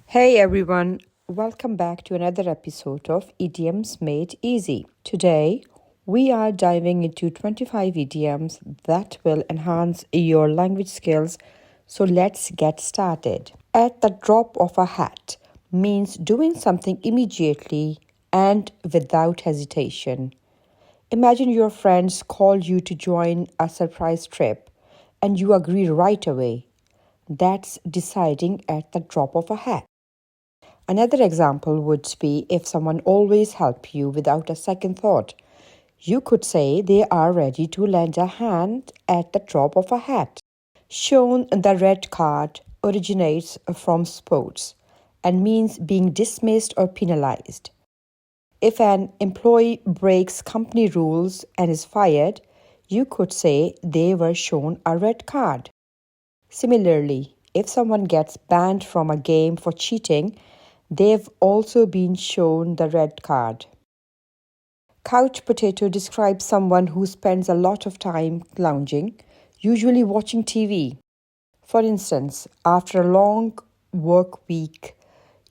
Hey everyone, welcome back to another episode of Idioms Made Easy. Today, we are diving into 25 idioms that will enhance your language skills. So let's get started. At the drop of a hat means doing something immediately and without hesitation. Imagine your friends call you to join a surprise trip and you agree right away. That's deciding at the drop of a hat. Another example would be if someone always helps you without a second thought. You could say they are ready to lend a hand at the drop of a hat. Shown the red card originates from sports and means being dismissed or penalized. If an employee breaks company rules and is fired, you could say they were shown a red card. Similarly, if someone gets banned from a game for cheating, they've also been shown the red card. Couch potato describes someone who spends a lot of time lounging, usually watching TV. For instance, after a long work week,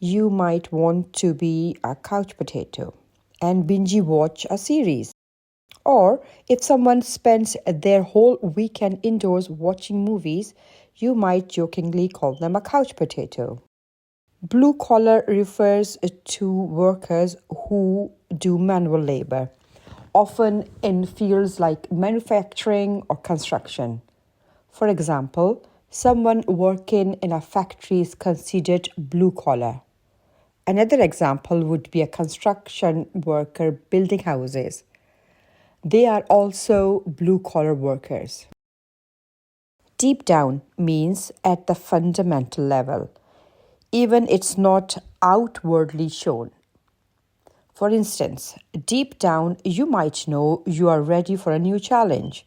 you might want to be a couch potato and binge watch a series. Or if someone spends their whole weekend indoors watching movies, you might jokingly call them a couch potato. Blue collar refers to workers who do manual labor, often in fields like manufacturing or construction. For example, someone working in a factory is considered blue collar. Another example would be a construction worker building houses. They are also blue collar workers. Deep down means at the fundamental level, even it's not outwardly shown. For instance, deep down, you might know you are ready for a new challenge,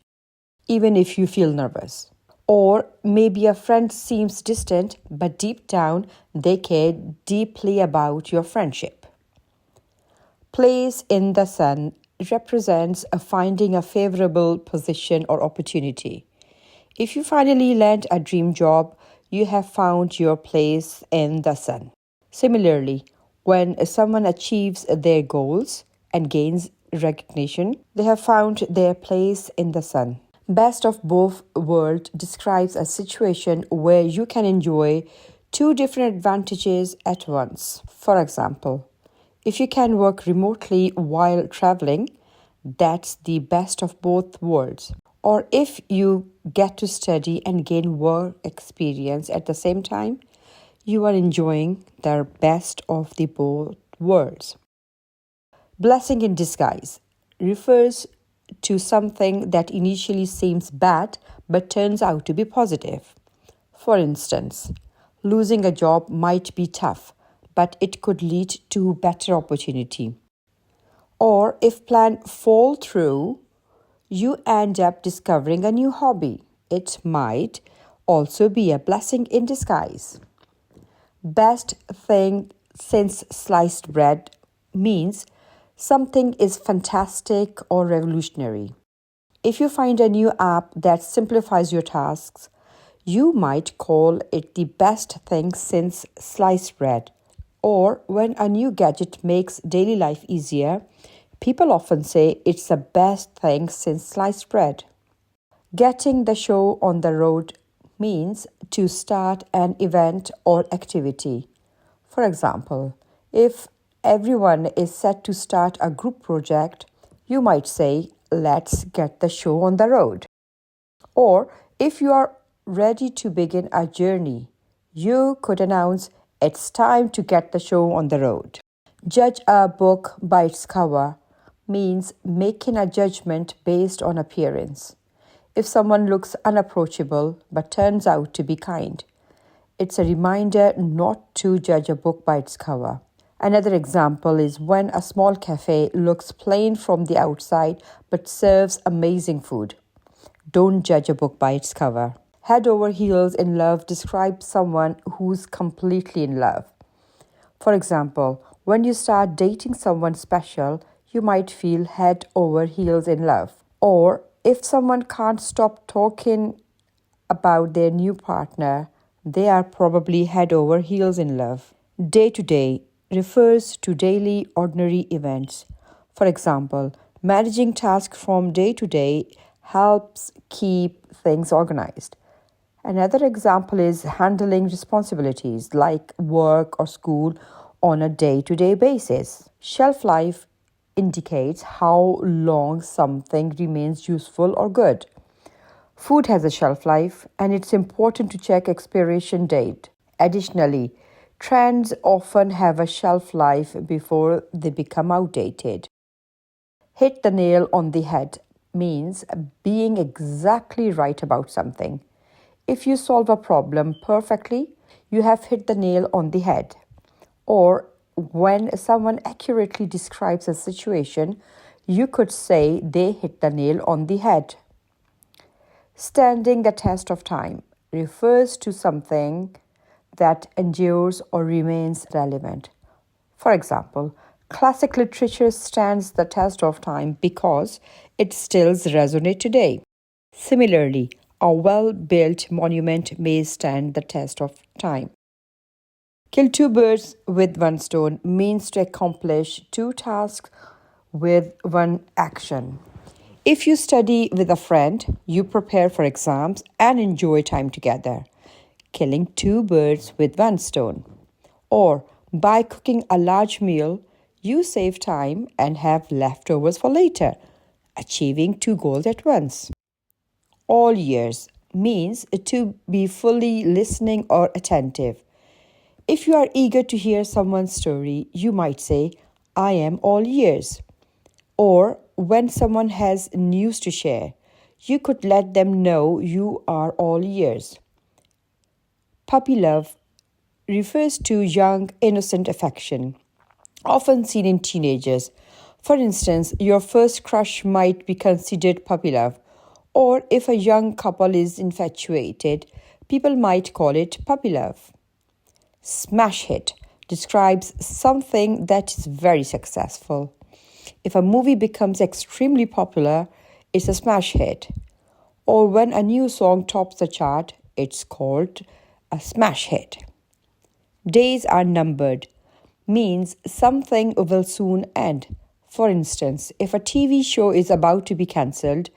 even if you feel nervous. Or maybe a friend seems distant, but deep down, they care deeply about your friendship. Place in the sun represents finding a favorable position or opportunity. If you finally land a dream job, you have found your place in the sun. Similarly, when someone achieves their goals and gains recognition, they have found their place in the sun. Best of both worlds describes a situation where you can enjoy two different advantages at once. For example, if you can work remotely while traveling, that's the best of both worlds. Or if you get to study and gain work experience at the same time, you are enjoying the best of the both worlds. Blessing in disguise refers to something that initially seems bad but turns out to be positive. For instance, losing a job might be tough, but it could lead to better opportunity. Or if plans fall through, you end up discovering a new hobby. It might also be a blessing in disguise. Best thing since sliced bread means something is fantastic or revolutionary. If you find a new app that simplifies your tasks, you might call it the best thing since sliced bread. Or when a new gadget makes daily life easier, people often say it's the best thing since sliced bread. Getting the show on the road means to start an event or activity. For example, if everyone is set to start a group project, you might say, let's get the show on the road. Or if you are ready to begin a journey, you could announce, it's time to get the show on the road. Judge a book by its cover means making a judgment based on appearance. If someone looks unapproachable but turns out to be kind, it's a reminder not to judge a book by its cover. Another example is when a small cafe looks plain from the outside but serves amazing food. Don't judge a book by its cover. Head over heels in love describes someone who's completely in love. For example, when you start dating someone special, you might feel head over heels in love. Or if someone can't stop talking about their new partner, they are probably head over heels in love. Day to day refers to daily ordinary events. For example, managing tasks from day to day helps keep things organized. Another example is handling responsibilities like work or school on a day to day basis. Shelf life indicates how long something remains useful or good. Food has a shelf life and it's important to check expiration date. Additionally, trends often have a shelf life before they become outdated. Hit the nail on the head means being exactly right about something. If you solve a problem perfectly, you have hit the nail on the head. Or when someone accurately describes a situation, you could say they hit the nail on the head. Standing the test of time refers to something that endures or remains relevant. For example, classic literature stands the test of time because it still resonates today. Similarly, a well-built monument may stand the test of time. Kill two birds with one stone means to accomplish two tasks with one action. If you study with a friend, you prepare for exams and enjoy time together, killing two birds with one stone. Or by cooking a large meal, you save time and have leftovers for later, achieving two goals at once. All ears means to be fully listening or attentive. If you are eager to hear someone's story, you might say, I am all ears. Or when someone has news to share, you could let them know you are all ears. Puppy love refers to young, innocent affection, often seen in teenagers. For instance, your first crush might be considered puppy love, or if a young couple is infatuated, people might call it puppy love. Smash hit describes something that is very successful. If a movie becomes extremely popular, it's a smash hit. Or when a new song tops the chart, it's called a smash hit. Days are numbered means something will soon end. For instance, if a TV show is about to be cancelled,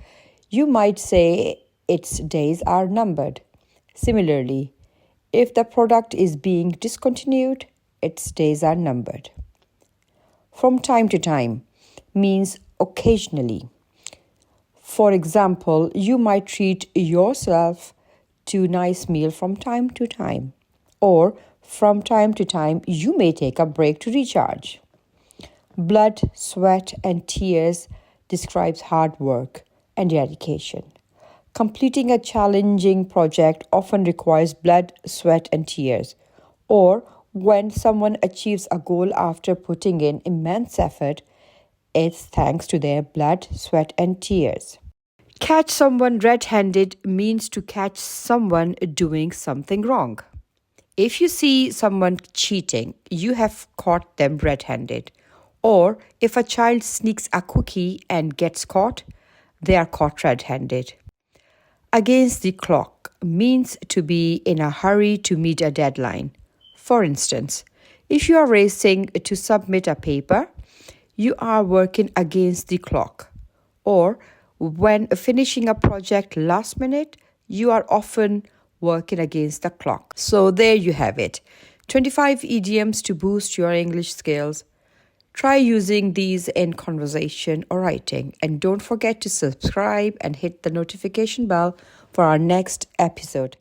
you might say its days are numbered. Similarly, if the product is being discontinued, its days are numbered. From time to time means occasionally. For example, you might treat yourself to a nice meal from time to time. Or from time to time, you may take a break to recharge. Blood, sweat, and tears describes hard work and dedication. Completing a challenging project often requires blood, sweat, and tears. Or when someone achieves a goal after putting in immense effort, it's thanks to their blood, sweat, and tears. Catch someone red-handed means to catch someone doing something wrong. If you see someone cheating, you have caught them red-handed. Or if a child sneaks a cookie and gets caught, they are caught red-handed. Against the clock means to be in a hurry to meet a deadline. For instance, if you are racing to submit a paper, you are working against the clock. Or when finishing a project last minute, you are often working against the clock. So there you have it. 25 idioms to boost your English skills. Try using these in conversation or writing. And don't forget to subscribe and hit the notification bell for our next episode.